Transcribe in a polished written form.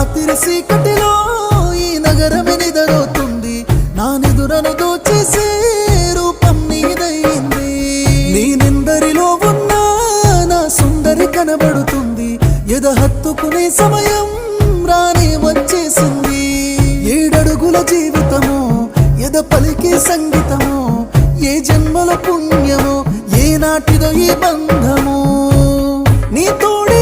రాత్రి సీకటిలో ఈ నగరమే నిదరోతుంది, నా నిదురను దోచేసే రూపం నీదయింది. నేనెందరిలో ఉన్నా నా సుందరి కనబడుతుంది, ఎద హత్తుకునే సమయం రానే వచ్చేసింది. 7 అడుగుల జీవితము, ఎద పలికే సంగీతము, ఏ జన్మల పుణ్యమో, ఏ నాటిదో ఈ బంధము. నీ తోడే